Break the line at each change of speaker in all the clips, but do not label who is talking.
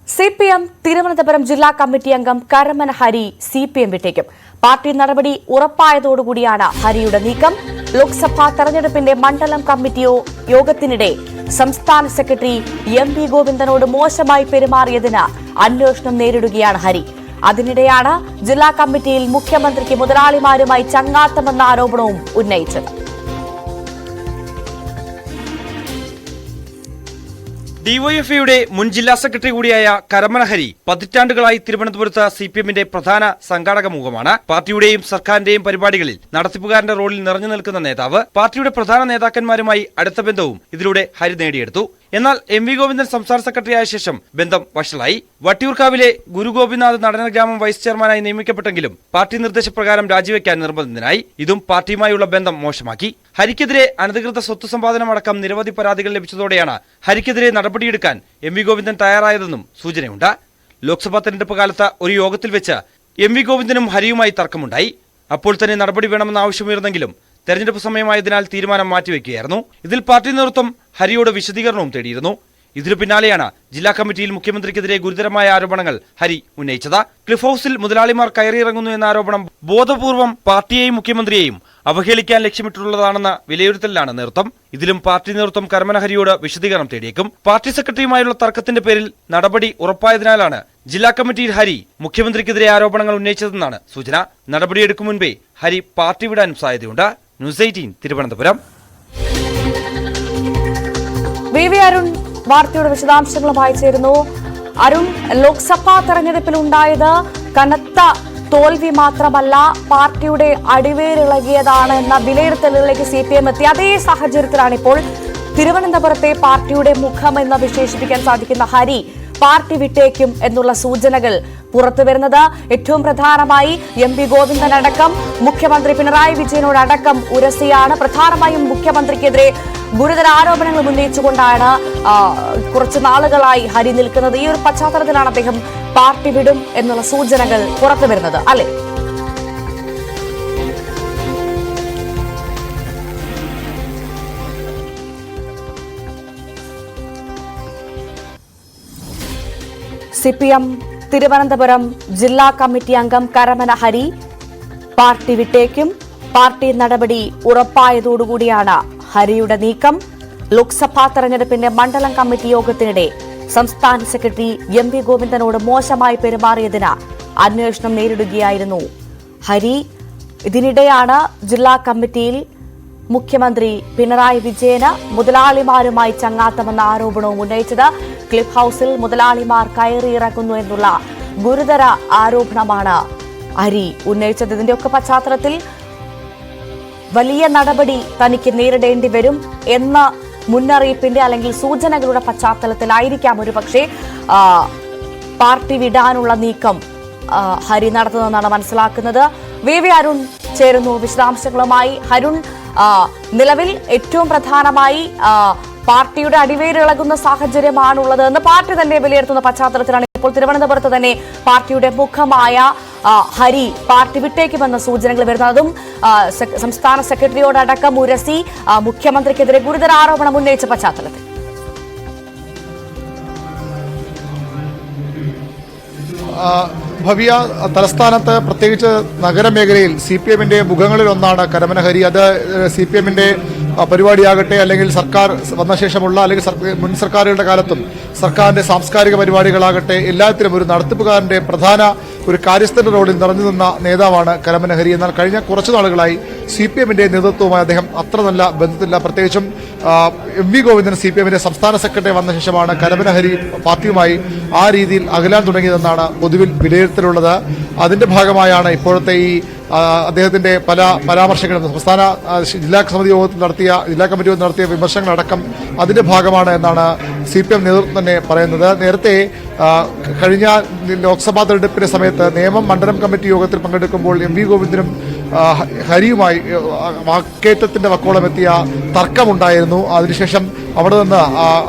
CPM Thiruvananthapuram ജില്ലാ committee അംഗം Karamana Hari CPM വിട്ടേക്കും. Party നടപടി ഉറപ്പായതോടുകൂടിയാണ് ഹരിയുടെ നീക്കം. ലോക്സഭാ തെരഞ്ഞെടുപ്പിന്റെ മണ്ഡലം കമ്മിറ്റി യോഗത്തിനിടെ സംസ്ഥാന സെക്രട്ടറി എം.വി. ഗോവിന്ദനോട് മോശമായി പെരുമാറിയതിന് അന്വേഷണം നേരിടുകയാണ് ഹരി. അതിനിടെയാണ് ജില്ലാ കമ്മിറ്റിയിൽ മുഖ്യമന്ത്രിക്ക് മുതലാളിമാരുമായി ചങ്ങാത്തമെന്ന ആരോപണവും ഉന്നയിച്ചത്.
ഡിവൈഎഫ്ഐയുടെ മുൻ ജില്ലാ സെക്രട്ടറി കൂടിയായ കരമന ഹരി പതിറ്റാണ്ടുകളായി തിരുവനന്തപുരത്ത് സിപിഎമ്മിന്റെ പ്രധാന സംഘാടക മുഖമാണ്. പാർട്ടിയുടെയും സർക്കാരിന്റെയും പരിപാടികളിൽ നടത്തിപ്പുകാരന്റെ റോളിൽ നിറഞ്ഞു നിൽക്കുന്ന നേതാവ്. പാർട്ടിയുടെ പ്രധാന നേതാക്കന്മാരുമായി അടുത്ത ബന്ധവും ഇതിലൂടെ ഹരി നേടിയെടുത്തു. എന്നാൽ എം.വി. ഗോവിന്ദൻ സംസ്ഥാന സെക്രട്ടറിയായ ശേഷം ബന്ധം വഷളായി. വട്ടിയൂർക്കാവിലെ ഗുരുഗോപിനാഥ് നടനഗ്രാമം വൈസ് ചെയർമാനായി നിയമിക്കപ്പെട്ടെങ്കിലും പാർട്ടി നിർദ്ദേശപ്രകാരം രാജിവെക്കാൻ നിർബന്ധിതനായി. ഇതും പാർട്ടിയുമായുള്ള ബന്ധം മോശമാക്കി. ഹരിക്കെതിരെ അനധികൃത സ്വത്ത് സമ്പാദനമടക്കം നിരവധി പരാതികൾ ലഭിച്ചതോടെയാണ് ഹരിക്കെതിരെ നടപടിയെടുക്കാൻ എം.വി. ഗോവിന്ദൻ തയ്യാറായതെന്നും സൂചനയുണ്ട്. ലോക്സഭാ തെരഞ്ഞെടുപ്പ് കാലത്ത് ഒരു യോഗത്തിൽ വെച്ച് എം.വി. ഗോവിന്ദനും ഹരിയുമായി തർക്കമുണ്ടായി. അപ്പോൾ തന്നെ നടപടി വേണമെന്ന ആവശ്യമുയർന്നെങ്കിലും തെരഞ്ഞെടുപ്പ് സമയമായതിനാൽ തീരുമാനം മാറ്റിവെക്കുകയായിരുന്നു. ഇതിൽ പാർട്ടി നേതൃത്വം ഹരിയോട് വിശദീകരണവും തേടിയിരുന്നു. ഇതിനു പിന്നാലെയാണ് ജില്ലാ കമ്മിറ്റിയിൽ മുഖ്യമന്ത്രിക്കെതിരെ ഗുരുതരമായ ആരോപണങ്ങൾ ഹരി ഉന്നയിച്ചത്. ക്ലിഫ് ഹൌസിൽ മുതലാളിമാർ കയറിയിറങ്ങുന്നു എന്ന ആരോപണം ബോധപൂർവം പാർട്ടിയെയും മുഖ്യമന്ത്രിയെയും അവഹേളിക്കാൻ ലക്ഷ്യമിട്ടുള്ളതാണെന്ന വിലയിരുത്തലിലാണ് നേതൃത്വം. ഇതിലും പാർട്ടി നേതൃത്വം കരമന ഹരിയോട് വിശദീകരണം തേടിയേക്കും. പാർട്ടി സെക്രട്ടറിയുമായുള്ള തർക്കത്തിന്റെ പേരിൽ നടപടി ഉറപ്പായതിനാലാണ് ജില്ലാ കമ്മിറ്റിയിൽ ഹരി മുഖ്യമന്ത്രിക്കെതിരെ ആരോപണങ്ങൾ ഉന്നയിച്ചതെന്നാണ് സൂചന. നടപടിയെടുക്കും മുൻപേ ഹരി പാർട്ടി വിടാനും സാധ്യതയുണ്ട്. ന്യൂസ് 18 തിരുവനന്തപുരം.
വി അരുൺ വാർത്തയുടെ വിശദാംശങ്ങളുമായി ചേരുന്നു. അരുൺ, ലോക്സഭാ തെരഞ്ഞെടുപ്പിലുണ്ടായത് കനത്ത തോൽവി മാത്രമല്ല, പാർട്ടിയുടെ അടിവേരിളകിയതാണ് എന്ന വിലയിരുത്തലുകളിലേക്ക് സിപിഎം എത്തി. അതേ സാഹചര്യത്തിലാണ് ഇപ്പോൾ തിരുവനന്തപുരത്തെ പാർട്ടിയുടെ മുഖമെന്ന് വിശേഷിപ്പിക്കാൻ സാധിക്കുന്ന ഹരി പാർട്ടി വിട്ടേക്കും എന്നുള്ള സൂചനകൾ പുറത്തുവരുന്നത്. ഏറ്റവും പ്രധാനമായി എം.വി. ഗോവിന്ദൻ അടക്കം മുഖ്യമന്ത്രി പിണറായി വിജയനോടടക്കം ഉരസിയാണ്. പ്രധാനമായും മുഖ്യമന്ത്രിക്കെതിരെ ഗുരുതര ആരോപണങ്ങൾ ഉന്നയിച്ചുകൊണ്ടാണ് കുറച്ചു നാളുകളായി ഹരി നിൽക്കുന്നത്. ഈ ഒരു പശ്ചാത്തലത്തിലാണ് അദ്ദേഹം പാർട്ടി വിടും എന്നുള്ള സൂചനകൾ പുറത്തുവരുന്നത്, അല്ലെ? സിപിഎം തിരുവനന്തപുരം ജില്ലാ കമ്മിറ്റി അംഗം കരമന ഹരി പാർട്ടി വിട്ടേക്കും. പാർട്ടി നടപടി ഉറപ്പായതോടുകൂടിയാണ് ഹരിയുടെ നീക്കം. ലോക്സഭാ തെരഞ്ഞെടുപ്പിന്റെ മണ്ഡലം കമ്മിറ്റി യോഗത്തിനിടെ സംസ്ഥാന സെക്രട്ടറി എം.വി. ഗോവിന്ദനോട് മോശമായി പെരുമാറിയതിന് അന്വേഷണം നേരിടുകയായിരുന്നു ഹരി. ഇതിനിടെയാണ് ജില്ലാ കമ്മിറ്റിയിൽ മുഖ്യമന്ത്രി പിണറായി വിജയന് മുതലാളിമാരുമായി ചങ്ങാത്തമെന്ന ആരോപണവും ഉന്നയിച്ചത്. ക്ലിഫ് ഹൌസിൽ മുതലാളിമാർ കയറിയിറങ്ങുന്നു എന്നുള്ള ഗുരുതര ആരോപണമാണ് ഹരി ഉന്നയിച്ചത്. ഇതിന്റെയൊക്കെ പശ്ചാത്തലത്തിൽ വലിയ നടപടി തനിക്ക് നേരിടേണ്ടി വരും എന്ന മുന്നറിയിപ്പിന്റെ അല്ലെങ്കിൽ സൂചനകളുടെ പശ്ചാത്തലത്തിലായിരിക്കാം ഒരുപക്ഷെ പാർട്ടി വിടാനുള്ള നീക്കം ഹരി നടത്തുന്നതെന്നാണ് മനസ്സിലാക്കുന്നത്. വി അരുൺ ചേരുന്നു വിശദാംശങ്ങളുമായി. അരുൺ, നിലവിൽ ഏറ്റവും പ്രധാനമായി പാർട്ടിയുടെ അടിവേരിളകുന്ന സാഹചര്യമാണുള്ളത് എന്ന് പാർട്ടി തന്നെ വിലയിരുത്തുന്ന പശ്ചാത്തലത്തിലാണ് ഇപ്പോൾ തിരുവനന്തപുരത്ത് തന്നെ പാർട്ടിയുടെ മുഖമായ ഹരി പാർട്ടി വിട്ടേക്കുമെന്ന സൂചനകൾ വരുന്നതും സംസ്ഥാന സെക്രട്ടറിയോടടക്കം ഉരസി മുഖ്യമന്ത്രിക്കെതിരെ ഗുരുതര ആരോപണം ഉന്നയിച്ച പശ്ചാത്തലത്തിൽ
ഭവ്യ, തലസ്ഥാനത്ത് പ്രത്യേകിച്ച് നഗരമേഖലയിൽ സിപിഎമ്മിന്റെ മുഖങ്ങളിലൊന്നാണ് കരമന ഹരി. അത് സിപിഎമ്മിന്റെ പരിപാടിയാകട്ടെ, അല്ലെങ്കിൽ സർക്കാർ വന്ന ശേഷമുള്ള അല്ലെങ്കിൽ മുൻ സർക്കാരുകളുടെ കാലത്തും സർക്കാരിന്റെ സാംസ്കാരിക പരിപാടികളാകട്ടെ, എല്ലാത്തിലും ഒരു നടത്തിപ്പുകാരന്റെ പ്രധാന ഒരു കാര്യസ്ഥന്റെ റോളിൽ നിറഞ്ഞു നിന്ന നേതാവാണ് കരമന ഹരി. എന്നാൽ കഴിഞ്ഞ കുറച്ചു നാളുകളായി സിപിഎമ്മിന്റെ നേതൃത്വവുമായി അദ്ദേഹം അത്ര നല്ല ബന്ധത്തില്ല. പ്രത്യേകിച്ചും എം.വി. ഗോവിന്ദൻ സിപിഎമ്മിന്റെ സംസ്ഥാന സെക്രട്ടറി വന്ന ശേഷമാണ് കരമന ഹരി പാർട്ടിയുമായി ആ രീതിയിൽ അകലാൻ തുടങ്ങിയതെന്നാണ് പൊതുവിൽ വിലയിരുത്തലുള്ളത്. അതിന്റെ ഭാഗമായാണ് ഇപ്പോഴത്തെ ഈ അദ്ദേഹത്തിന്റെ പല പരാമർശങ്ങളും സംസ്ഥാന ജില്ലാ കമ്മിറ്റി യോഗത്തിൽ നടത്തിയ വിമർശനങ്ങളടക്കം അതിന്റെ ഭാഗമാണ് എന്നാണ് സിപിഎം നേതൃത്വം തന്നെ പറയുന്നത്. നേരത്തെ കഴിഞ്ഞ ലോക്സഭാ തെരഞ്ഞെടുപ്പിന്റെ സമയത്ത് നേമം മണ്ഡലം കമ്മിറ്റി യോഗത്തിൽ പങ്കെടുക്കുമ്പോൾ എം.വി. ഗോവിന്ദനും ഹരിയുമായി വാക്കേറ്റത്തിന്റെ വക്കോളം എത്തിയ തർക്കമുണ്ടായിരുന്നു. അതിനുശേഷം അവിടെ നിന്ന്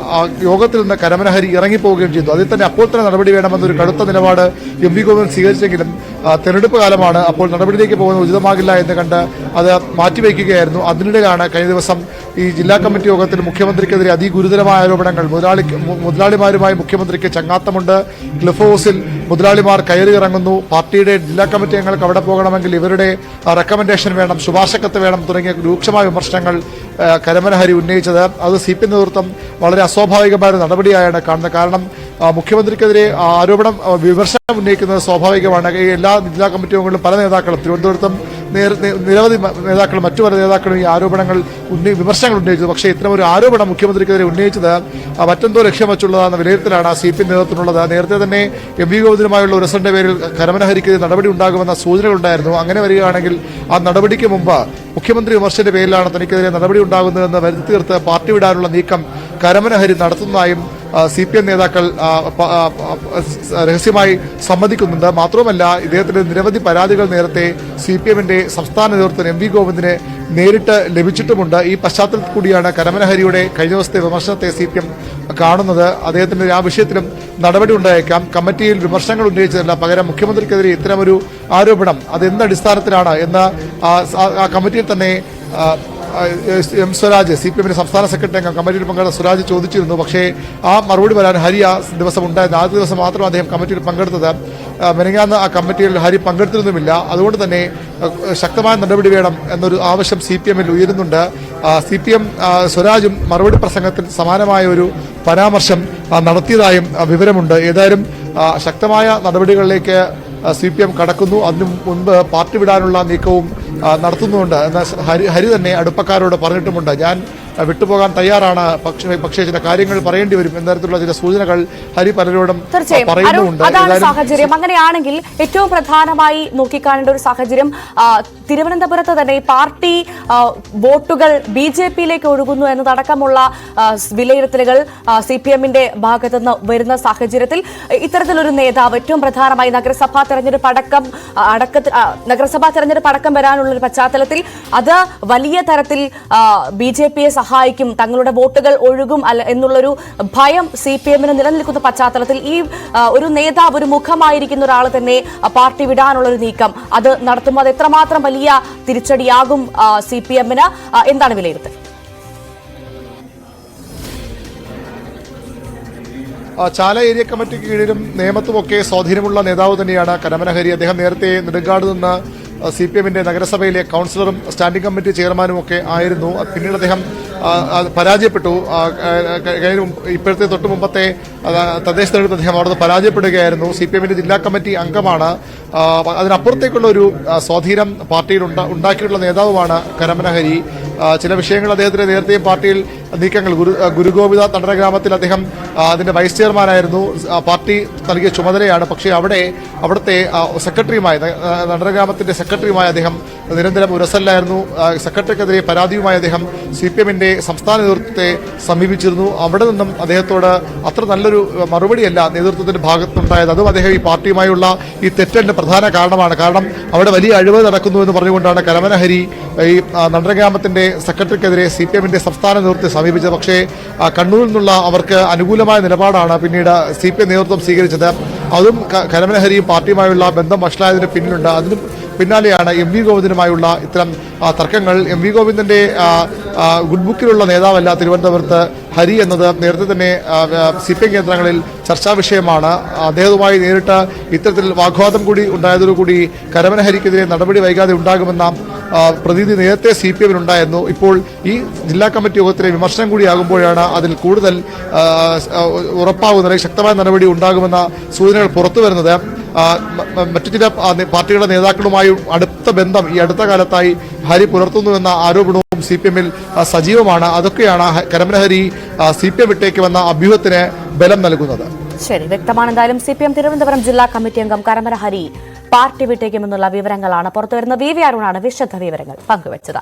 യോഗത്തിൽ നിന്ന് കരമന ഹരി ഇറങ്ങിപ്പോവുകയും ചെയ്തു. അതിൽ തന്നെ അപ്പോൾ തന്നെ നടപടി വേണമെന്നൊരു കടുത്ത നിലപാട് എം.വി. ഗോവിന്ദൻ സ്വീകരിച്ചെങ്കിലും തെരഞ്ഞെടുപ്പ് കാലമാണ്, അപ്പോൾ നടപടിയിലേക്ക് പോകുന്നത് ഉചിതമാകില്ല എന്ന് കണ്ട് അത് മാറ്റിവെക്കുകയായിരുന്നു. അതിനിടയിലാണ് കഴിഞ്ഞ ദിവസം ഈ ജില്ലാ കമ്മിറ്റി യോഗത്തിൽ മുഖ്യമന്ത്രിക്കെതിരെ അതിഗുരുതരമായ ആരോപണങ്ങൾ. മുതലാളിമാരുമായി മുഖ്യമന്ത്രിക്ക് ചങ്ങാത്തമുണ്ട്, ക്ലിഫ് ഹൗസിൽ മുതലാളിമാർ കയറി ഇറങ്ങുന്നു, പാർട്ടിയുടെ ജില്ലാ കമ്മിറ്റി അംഗങ്ങൾക്ക് അവിടെ പോകണമെങ്കിൽ ഇവരുടെ റെക്കമെൻഡേഷൻ വേണം, ശുപാർശക്കത്ത് വേണം തുടങ്ങിയ രൂക്ഷമായ വിമർശനങ്ങൾ കരമന ഹരി ഉന്നയിച്ചത്. അത് CPM നേതൃത്വം വളരെ അസ്വാഭാവികമായ നടപടിയായാണ് കാണുന്നത്. കാരണം മുഖ്യമന്ത്രിക്കെതിരെ ആരോപണം വിമർശനം ഉന്നയിക്കുന്നത് സ്വാഭാവികമാണ്. എല്ലാ ജില്ലാ കമ്മിറ്റി അംഗങ്ങളിലും പല നേതാക്കളും തിരുവനന്തപുരത്തും നിരവധി നേതാക്കളും മറ്റു പല നേതാക്കളും ഈ ആരോപണങ്ങൾ വിമർശനങ്ങൾ ഉന്നയിച്ചത്. പക്ഷേ ഇത്തരമൊരു ആരോപണം മുഖ്യമന്ത്രിക്കെതിരെ ഉന്നയിച്ചത് മറ്റെന്തോ ലക്ഷ്യം വെച്ചുള്ളതാണെന്ന വിലയിരുത്തലാണ് CPM നേതൃത്വത്തിനുള്ളത്. നേരത്തെ തന്നെ MV ഗോവിന്ദനുമായുള്ള ഒരു റിസൾട്ടിന്റെ പേരിൽ കരമന ഹരിക്കെതിരെ നടപടി ഉണ്ടാകുമെന്ന സൂചനകളുണ്ടായിരുന്നു. അങ്ങനെ വരികയാണെങ്കിൽ ആ നടപടിക്ക് മുമ്പ് മുഖ്യമന്ത്രി വിമർശനത്തിന്റെ പേരിലാണ് തനിക്കെതിരെ നടപടി ഉണ്ടാകുന്നതെന്ന് വരുത്തി തീർത്ത് പാർട്ടി വിടാനുള്ള നീക്കം കരമന ഹരി നടത്തുന്നതായും CPM നേതാക്കൾ രഹസ്യമായി സമ്മതിക്കുന്നുണ്ട്. മാത്രമല്ല, ഇദ്ദേഹത്തിന്റെ നിരവധി പരാതികൾ നേരത്തെ CPMന്റെ സംസ്ഥാന നേതൃത്വം MV ഗോവിന്ദനെ നേരിട്ട് ലഭിച്ചിട്ടുമുണ്ട്. ഈ പശ്ചാത്തലത്തിൽ കൂടിയാണ് കരമന ഹരിയുടെ കഴിഞ്ഞ ദിവസത്തെ വിമർശനത്തെ CPM കാണുന്നത്. അദ്ദേഹത്തിന്റെ ആ വിഷയത്തിലും നടപടി ഉണ്ടായേക്കാം. കമ്മിറ്റിയിൽ വിമർശനങ്ങൾ ഉന്നയിച്ചതല്ല, പകരം മുഖ്യമന്ത്രിക്കെതിരെ ഇത്തരമൊരു ആരോപണം അത് എന്ത് അടിസ്ഥാനത്തിലാണ് എന്ന് ആ കമ്മിറ്റിയിൽ തന്നെ M. സ്വരാജ്, CPMന്റെ സംസ്ഥാന സെക്രട്ടറി അംഗം, കമ്മിറ്റിയിൽ പങ്കെടുത്ത സ്വരാജ് ചോദിച്ചിരുന്നു. പക്ഷേ ആ മറുപടി വരാൻ ഹരി ആ ദിവസം ഉണ്ടായിരുന്നു. ആദ്യ ദിവസം മാത്രം അദ്ദേഹം കമ്മിറ്റിയിൽ പങ്കെടുത്തത്. മെനങ്ങാന്ന് ആ കമ്മിറ്റിയിൽ ഹരി പങ്കെടുത്തിരുന്നുമില്ല. അതുകൊണ്ട് തന്നെ ശക്തമായ നടപടി വേണം എന്നൊരു ആവശ്യം CPMൽ ഉയരുന്നുണ്ട്. CPM സ്വരാജും മറുപടി പ്രസംഗത്തിൽ സമാനമായ ഒരു പരാമർശം നടത്തിയതായും വിവരമുണ്ട്. ഏതായാലും ശക്തമായ നടപടികളിലേക്ക് CPM കടക്കുന്നു. അതിനു മുൻപ് പാർട്ടി വിടാനുള്ള നീക്കവും നടത്തുന്നുണ്ട് എന്ന് ഹരി തന്നെ അടുപ്പക്കാരോട് പറഞ്ഞിട്ടുമുണ്ട്. ഞാൻ വിട്ടുപോകാൻ തയ്യാറാണ്, പക്ഷേ ചില കാര്യങ്ങൾ പറയേണ്ടി വരും എന്ന തരത്തിലുള്ള ചില സൂചനകൾ ഹരി പലരോടും പറയുന്നുണ്ട്.
അതാണ് സാഹചര്യം. അങ്ങനെയാണെങ്കിൽ ഏറ്റവും പ്രധാനമായി നോക്കിക്കാണേണ്ട ഒരു സാഹചര്യം തിരുവനന്തപുരത്ത് തന്നെ പാർട്ടി വോട്ടുകൾ BJPയിലേക്ക് ഒഴുകുന്നു എന്നതടക്കമുള്ള വിലയിരുത്തലുകൾ CPMന്റെ ഭാഗത്തുനിന്ന് വരുന്ന സാഹചര്യത്തിൽ ഇത്തരത്തിലൊരു നേതാവ് ഏറ്റവും പ്രധാനമായി നഗരസഭാ തെരഞ്ഞെടുപ്പ് അടക്കം വരാനുള്ളൊരു പശ്ചാത്തലത്തിൽ അത് വലിയ തരത്തിൽ BJPയെ സഹായിക്കും, തങ്ങളുടെ വോട്ടുകൾ ഒഴുകും എന്നുള്ളൊരു ഭയം CPMന് നിലനിൽക്കുന്ന പശ്ചാത്തലത്തിൽ ഈ ഒരു നേതാവ്, ഒരു മുഖമായിരിക്കുന്ന ഒരാൾ തന്നെ പാർട്ടി വിടാനുള്ളൊരു നീക്കം അത് നടത്തുമ്പോൾ അത് എത്രമാത്രം വലിയ തിരിച്ചടിയാകും CPMന്? എന്താണ് വിലയിരുത്തൽ?
ചാല ഏരിയ കമ്മിറ്റിക്ക് കീഴിലും നിയമത്തുമൊക്കെ സ്വാധീനമുള്ള നേതാവ് തന്നെയാണ് കരമന ഹരി. അദ്ദേഹം നേരത്തെ നെടുങ്കാട് നിന്ന് CPMന്റെ നഗരസഭയിലെ കൗൺസിലറും സ്റ്റാൻഡിംഗ് കമ്മിറ്റി ചെയർമാനും ഒക്കെ ആയിരുന്നു. പിന്നീട് അദ്ദേഹം പരാജയപ്പെട്ടു. ഇപ്പോഴത്തെ തൊട്ട് മുമ്പത്തെ തദ്ദേശ തെരഞ്ഞെടുപ്പ് അദ്ദേഹം അവിടുന്ന് പരാജയപ്പെടുകയായിരുന്നു. CPMന്റെ ജില്ലാ കമ്മിറ്റി അംഗമാണ്. അതിനപ്പുറത്തേക്കുള്ള ഒരു സ്വാധീനം പാർട്ടിയിൽ ഉണ്ടാക്കിയിട്ടുള്ള നേതാവുമാണ് കരമന ഹരി. ചില വിഷയങ്ങൾ അദ്ദേഹത്തിന്റെ നേരത്തെയും പാർട്ടിയിൽ നീക്കങ്ങൾ, ഗുരുഗോവിന്ദ നടനഗ്രാമത്തിൽ അദ്ദേഹം അതിന്റെ വൈസ് ചെയർമാനായിരുന്നു. പാർട്ടി നൽകിയ ചുമതലയാണ്. പക്ഷേ അവിടുത്തെ സെക്രട്ടറിയുമായി, നടനഗ്രാമത്തിന്റെ സെക്രട്ടറിയുമായി അദ്ദേഹം നിരന്തരം ഉരസല്ലായിരുന്നു. സെക്രട്ടറിക്കെതിരെ പരാതിയുമായി അദ്ദേഹം CPMന്റെ സംസ്ഥാന നേതൃത്വത്തെ സമീപിച്ചിരുന്നു. അവിടെ നിന്നും അദ്ദേഹത്തോട് അത്ര നല്ലൊരു മറുപടിയല്ല നേതൃത്വത്തിന്റെ ഭാഗത്തുണ്ടായത്. അതും അദ്ദേഹം ഈ പാർട്ടിയുമായുള്ള ഈ തെറ്റിന്റെ പ്രധാന കാരണമാണ്. കാരണം അവിടെ വലിയ അഴിമതി നടക്കുന്നു എന്ന് പറഞ്ഞുകൊണ്ടാണ് കരമന ഹരി ഈ നടനഗ്രാമത്തിന്റെ സെക്രട്ടറിക്കെതിരെ CPMന്റെ സംസ്ഥാന നേതൃത്വത്തെ സമീപിച്ചത്. പക്ഷേ കണ്ണൂരിൽ നിന്നുള്ള അവർക്ക് അനുകൂലമായ നിലപാടാണ് പിന്നീട് CPM നേതൃത്വം സ്വീകരിച്ചത്. അതും കരമന ഹരിയും പാർട്ടിയുമായുള്ള ബന്ധം വഷളായതിന് പിന്നിലുണ്ട്. അതിന് പിന്നാലെയാണ് MV ഗോവിന്ദനുമായുള്ള ഇത്തരം തർക്കങ്ങൾ. MV ഗോവിന്ദന്റെ ഗുഡ് ബുക്കിലുള്ള നേതാവല്ല തിരുവനന്തപുരത്ത് ഹരി എന്നത് നേരത്തെ തന്നെ CPM കേന്ദ്രങ്ങളിൽ ചർച്ചാ വിഷയമാണ്. അദ്ദേഹവുമായി നേരിട്ട് ഇത്തരത്തിൽ വാഗ്വാദം കൂടി ഉണ്ടായതോടുകൂടി കരമന ഹരിക്കെതിരെ നടപടി വൈകാതെ ഉണ്ടാകുമെന്ന പ്രതീതി നേരത്തെ CPMനുണ്ടായിരുന്നു. ഇപ്പോൾ ഈ ജില്ലാ കമ്മിറ്റി യോഗത്തിലെ വിമർശനം കൂടിയാകുമ്പോഴാണ് അതിൽ കൂടുതൽ ഉറപ്പാകുന്നത്, ശക്തമായ നടപടി ഉണ്ടാകുമെന്ന സൂചനകൾ പുറത്തു വരുന്നത്. മറ്റു ചില പാർട്ടികളുടെ നേതാക്കളുമായും അടുത്ത ബന്ധം ഈ അടുത്ത കാലത്തായി ഹരി പുലർത്തുന്നുവെന്ന ആരോപണവും CPMൽ സജീവമാണ്. അതൊക്കെയാണ് കരമന ഹരി CPM വിട്ടേക്കുമെന്ന അഭ്യൂഹത്തിന് ബലം നൽകുന്നത്.
ശരി, വ്യക്തമാണ്. എന്തായാലും CPM തിരുവനന്തപുരം ജില്ലാ കമ്മിറ്റി അംഗം കരമന ഹരി പാർട്ടി വിട്ടേക്കുമെന്നുള്ള വിവരങ്ങളാണ് പുറത്തുവരുന്ന. VV അരുണാണ് വിശദ വിവരങ്ങൾ പങ്കുവച്ചത്.